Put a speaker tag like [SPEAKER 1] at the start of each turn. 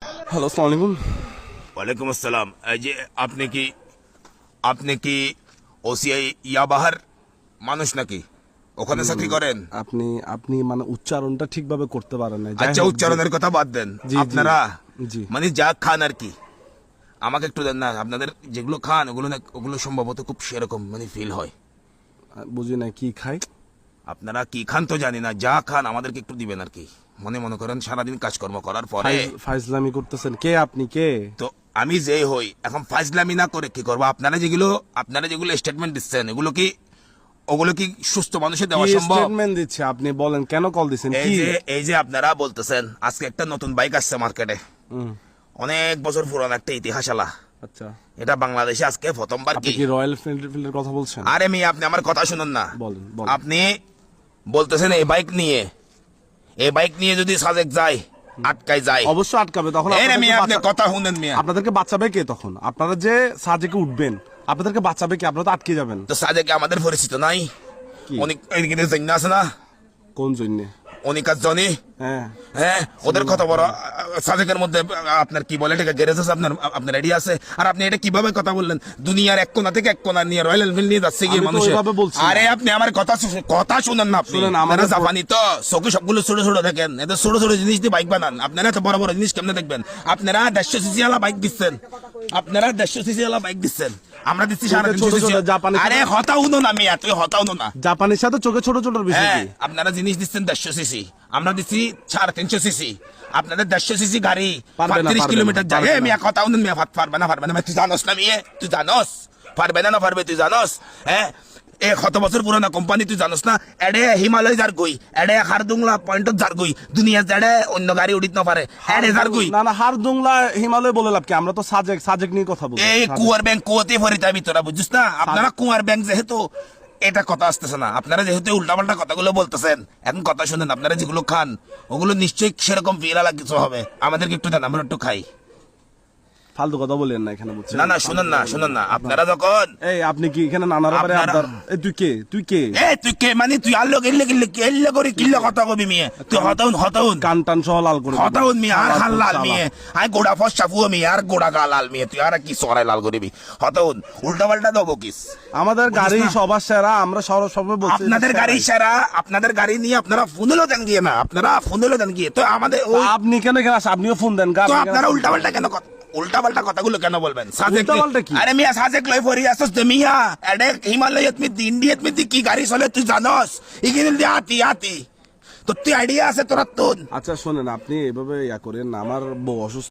[SPEAKER 1] Hello, আসসালামু আলাইকুম।
[SPEAKER 2] ওয়ালাইকুম আসসালাম। এই যে আপনি কি ওসিআই ইয়াবাহার মানুষ নাকি? ওখানে চাকরি করেন?
[SPEAKER 1] আপনি আপনি মানে উচ্চারণটা ঠিকভাবে করতে পারেন না। যাই
[SPEAKER 2] আচ্ছা,
[SPEAKER 1] হোক,
[SPEAKER 2] উচ্চারণের কথা বাদ দেন।
[SPEAKER 1] জি, জি,
[SPEAKER 2] আপনারা
[SPEAKER 1] জি।
[SPEAKER 2] মানে যা খান আর কি, আমাকে একটু দেন না। আপনাদের যেগুলো খান ওগুলো সম্ভবত খুব সেরকম মানে ফিল হয়।
[SPEAKER 1] বুঝি না কি খাই।
[SPEAKER 2] আপনারা কি খান তো জানি না, যা খান আমাদেরকে একটু দিবেন আর কি। মনে করেন সারাদিন কাজকর্ম করার পরে
[SPEAKER 1] ফাইজলামি করতেছেন। কে আপনি? কে?
[SPEAKER 2] তো আমি যেই হই এখন ফাইজলামি না করে কি করবো? আপনারা যেগুলো স্টেটমেন্ট দিচ্ছেন ওগুলো কি সুস্থ মানুষের দেওয়া
[SPEAKER 1] কি
[SPEAKER 2] সম্ভব?
[SPEAKER 1] স্টেটমেন্ট দিচ্ছে? আপনি বলেন, কেন কল দিছেন? কি?
[SPEAKER 2] এই যে আপনারা বলতেছেন আজকে একটা নতুন বাইক আসছে মার্কেটে, অনেক বছর পুরান একটা ইতিহাস আলা।
[SPEAKER 1] আচ্ছা,
[SPEAKER 2] এটা বাংলাদেশে আজকে প্রথমবার।
[SPEAKER 1] আপনি কি রয়্যাল এনফিল্ডের কথা বলছেন?
[SPEAKER 2] আরে মেয়ে, আপনি আমার কথা শুনুন না।
[SPEAKER 1] বলেন।
[SPEAKER 2] আপনি বলতেছেন এই বাইক নিয়ে যদি সাজেক যায়, আটকায় যায়,
[SPEAKER 1] অবশ্যই আটকাবে। তখন
[SPEAKER 2] এই রে মেয়ে, আপনি কথা শুনেন মেয়ে।
[SPEAKER 1] আপনাদেরকে বাঁচাবে কে তখন? আপনারা যে সাজেকে উঠবেন, আপনাদেরকে বাঁচাবে কে? আপনারা তো আটকে যাবেন।
[SPEAKER 2] তো সাজেকে আমাদের পরিচিত নাই?
[SPEAKER 1] কি?
[SPEAKER 2] অনেক এদিকে জন্য আছে না,
[SPEAKER 1] কোন জন্যে?
[SPEAKER 2] অনিকার জনি।
[SPEAKER 1] হ্যাঁ,
[SPEAKER 2] হ্যাঁ, ওদের কত বড় সাজেকের মধ্যে আপনার কি বলে এটাকে, গ্যারেজ আছে আপনার আইডিয়া আছে? আর আপনি এটা কিভাবে কথা বললেন? দুনিয়ার এক কোণা থেকে এক কোণা নিয়ে রয়্যাল এনফিল্ড নিয়ে যাচ্ছে গিয়ে
[SPEAKER 1] আমি তো
[SPEAKER 2] মানুষ।
[SPEAKER 1] ওইভাবে বলছি না।
[SPEAKER 2] আরে আপনি আমার কথা শুনেন না। আপনি
[SPEAKER 1] শুনেন,
[SPEAKER 2] আপনারা
[SPEAKER 1] আমাদের
[SPEAKER 2] জাপানি তো চোখে সবগুলো ছোট ছোট দেখেন, এদের ছোট ছোট জিনিস দিয়ে বাইক বানান। আপনারা এত বড় বড় জিনিস কেমনে দেখবেন? আপনারা 150 সিসি ওয়ালা বাইক দিচ্ছেন, আমরা দিচ্ছি 350
[SPEAKER 1] ছোট ছোট
[SPEAKER 2] সিসি।
[SPEAKER 1] জাপানি।
[SPEAKER 2] আরে হতাও না মিয়া, তুই হতাও না।
[SPEAKER 1] জাপানের সাথে চোখে ছোট ছোট বিষয়
[SPEAKER 2] হ্যাঁ,
[SPEAKER 1] কি?
[SPEAKER 2] আপনারা জিনিস দিচ্ছেন 150 সিসি, আমরা দিচ্ছি 350 সিসি। আপনাদের 150 সিসি গাড়ি
[SPEAKER 1] পারবে না,
[SPEAKER 2] 35 কিলোমিটার যায়।
[SPEAKER 1] পারবে না।
[SPEAKER 2] মিয়া কথা উনুন মিয়া, পারবে না। তুই জানোস না মিয়া, তুই জানোস পারবে না পারবে, তুই জানোস? হ্যাঁ, কত বছর পুরানা কোম্পানি, তুই জানোস না? এডে হিমালয় যার গই, এডে হারদুংলা পয়েন্টত যার গই, দুনিয়া যাড়ে অন্য গাড়ি উঠিত না পারে, এডে যার গই।
[SPEAKER 1] না, হারদুংলা হিমালয় বলে লাভ কি? আমরা তো সাজেক নিয়ে কথা বলছি।
[SPEAKER 2] এই কুয়ার ব্যাংক কুয়াতে ভরিতে আমি, তোরা বুঝছিস না? আপনারা কুয়ার ব্যাংক যেহেতু এটা কথা আসতেছে না, আপনারা যেহেতু উল্টাপাল্টা কথাগুলো বলতেছেন, এখন কথা শুনেন। আপনারা যেগুলো খান ওগুলো নিশ্চয়ই সেরকম ফিরালা কিছু হবে। আমাদেরকে একটু দেন, আমরা একটু খাই।
[SPEAKER 1] ফালতু কথা বলেন না এখানে, বুঝছেন?
[SPEAKER 2] না, শুনুন না। আপনারা যখন
[SPEAKER 1] এই আপনি কি এখানে নানার ব্যাপারে
[SPEAKER 2] আপনারা-
[SPEAKER 1] আপনার তুই কে?
[SPEAKER 2] তুই কে মানে? তুই আল্লো গেল্লে করে কিল্লে কথা কবি মিয়ে, তুই হতাউন
[SPEAKER 1] কান টান সহ লাল করে দিবি।
[SPEAKER 2] হতাউন মিয়ে, আর হাল লাল
[SPEAKER 1] শালা।
[SPEAKER 2] মিয়ে, আই গোড়া ফসা ফুয়া মিয়ে, আর গোড়া গা লাল মিয়ে, তুই আর কি সরাই লাল করিবি? হতাউন উল্টা পাল্টা দেবো কিস।
[SPEAKER 1] আমাদের গাড়ি
[SPEAKER 2] বুঝিস না?
[SPEAKER 1] সবার সেরা, আমরা সবাই বলছি
[SPEAKER 2] আপনাদের গাড়ি সেরা, আপনাদের গাড়ি নিয়ে আপনারা ফোনেলো দেন গিয়ে না, আপনারা ফোনেলো দেন গিয়ে। তো আমাদের
[SPEAKER 1] তো আপনি কেন এখানে আসেন? আপনিও ফোন দেন গা।
[SPEAKER 2] তো আপনারা উল্টাপাল্টা কথাগুলো কেন বলবেন?
[SPEAKER 1] উল্টাপাল্টা কি?
[SPEAKER 2] আরে মিয়া, সাজেক লই ফরি আসছ তে মিয়া, এডে হিমালয়ত মি ইন্ডিয়াত মি কি গাড়ি চলে তুই জানোস? ইগিন দি আতি তো তুই আইডিয়া আছে তোর?
[SPEAKER 1] আচ্ছা শোনেন, আপনি এভাবে করেন না। আমার বউ অসুস্থ।